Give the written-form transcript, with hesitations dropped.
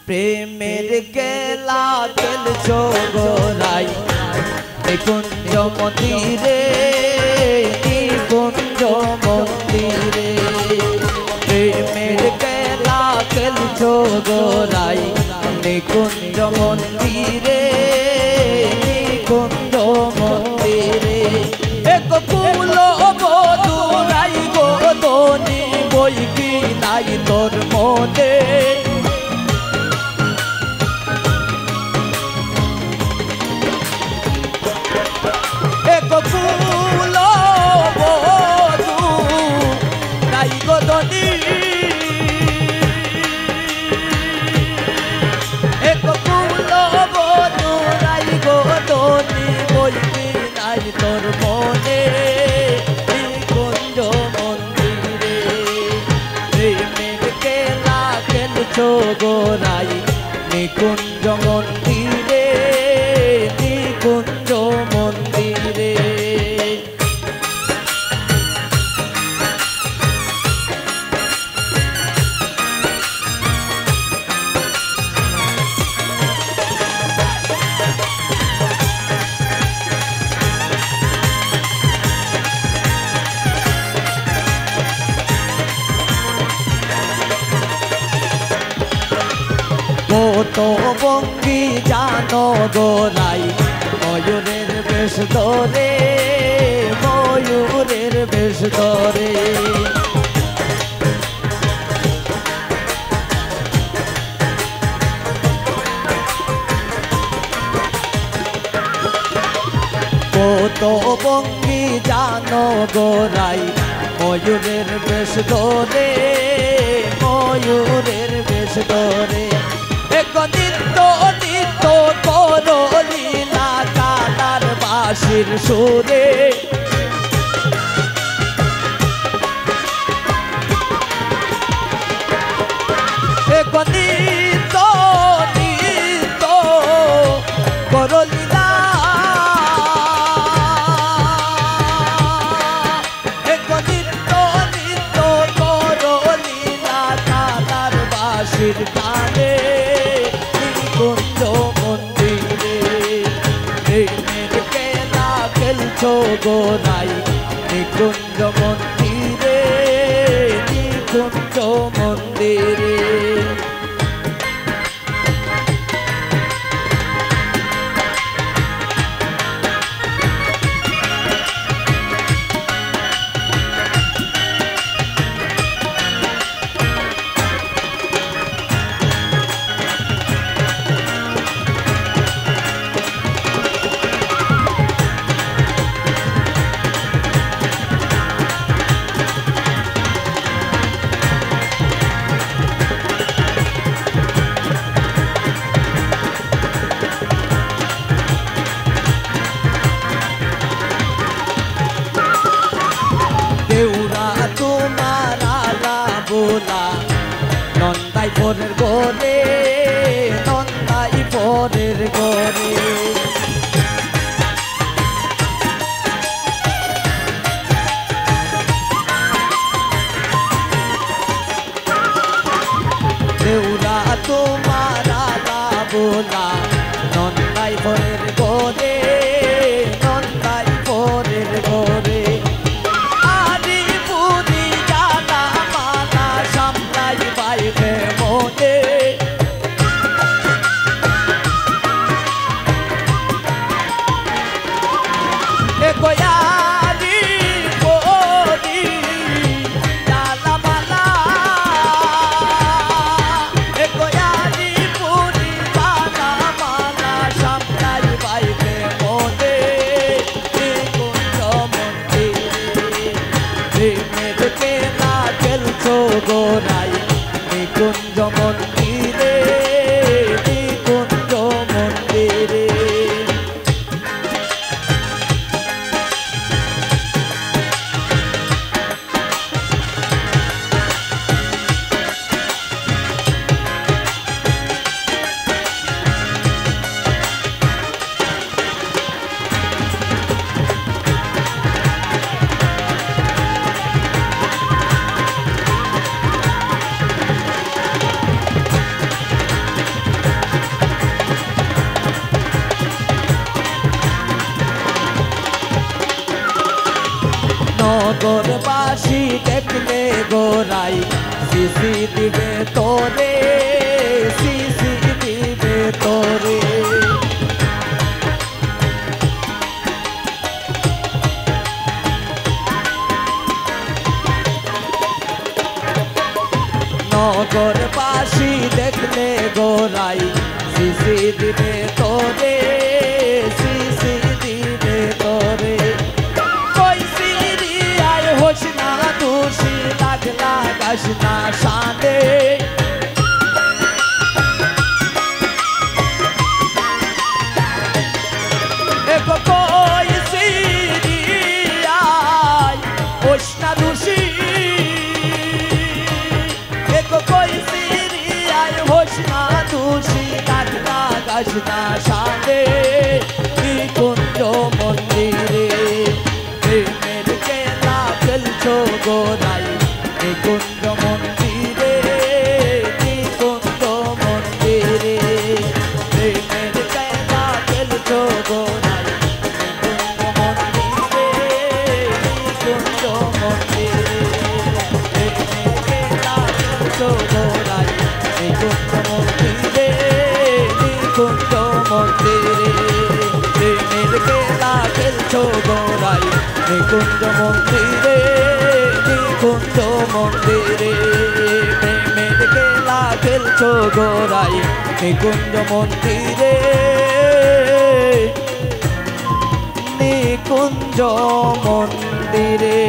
প্রেমের খেলা খেলছো গোরাই নিকুঞ্জ মন্দিরে নিকুঞ্জ মন্দিরে প্রেমের খেলা খেলছো গোরাই নিকুঞ্জ মন্দিরে নিকুঞ্জ মন্দিরে এক ফুল বধুরাই গোদনি বই কি নাই তোর মনে এক ফুল বধু নাই গোদনি এক ফুল বধু নাই গোদনি বই কি নাই তোর মনে নিকুঞ্জ মন্দিরে প্রেমের খেলা খেলছো গোরাই নিকুঞ্জ মন্দিরে নিকুঞ্জ মন্দিরে কত বঙ্গি জানো গোরাই ময়ূরের বেশ ধরে ময়ূরের বেশ ধরে কত বঙ্গি জানো গোরাই ময়ূরের বেশ ধরে ময়ূরের বেশ ধরে নিত্য নিত্য করো লীলা কালার বাঁশির সুরে নিত্য নিত্য করো লীলা নিত্য নিত্য করো লীলা কালার বাঁশির গানে নিকুঞ্জ মন্দিরে প্রেমের খেলা খেলছো গোরাই নিকুঞ্জ মন্দিরে নিকুঞ্জ মন্দিরে দেউরা তোমার আলা বোলা নন্দাই পরের গরে নন্দাই পরের গরে দেউরা তোমার আলা বোলা নন্দাই পরের গরে নন্দাই পরের গরে নগরবাসী দেখলে গোরাই সিসি দিবে তোরে, সিসি দিবে তোরে। নগরবাসী দেখলে গোরাই সিসি দিবে তোরে, সিসি দিবে তোরে। কই সিরিয়ায় হোস না দোষী, লাগ লাগাস না সাদে। কই সিরিয়ায় হোস না দোষী, কই সিরিয়ায় হোস না দোষী, লাগ লাগাস না সাদে। নিকুঞ্জ মন্দিরে প্রেমের খেলা খেলছো গোরাই, নিকুঞ্জ মন্দিরে, নিকুঞ্জ মন্দিরে প্রেমের খেলা খেলছো গোরাই, নিকুঞ্জ মন্দিরে, নিকুঞ্জ মন্দিরে প্রেমের খেলা খেলছো গোরাই, নিকুঞ্জ মন্দিরে, নিকুঞ্জ মন্দিরে প্রেমের খেলা খেলছো গোরাই, নিকুঞ্জ মন্দিরে, নিকুঞ্জ মন্দিরে প্রেমের খেলা খেলছো গোরাই, নিকুঞ্জ মন্দিরে, নিকুঞ্জ মন্দিরে।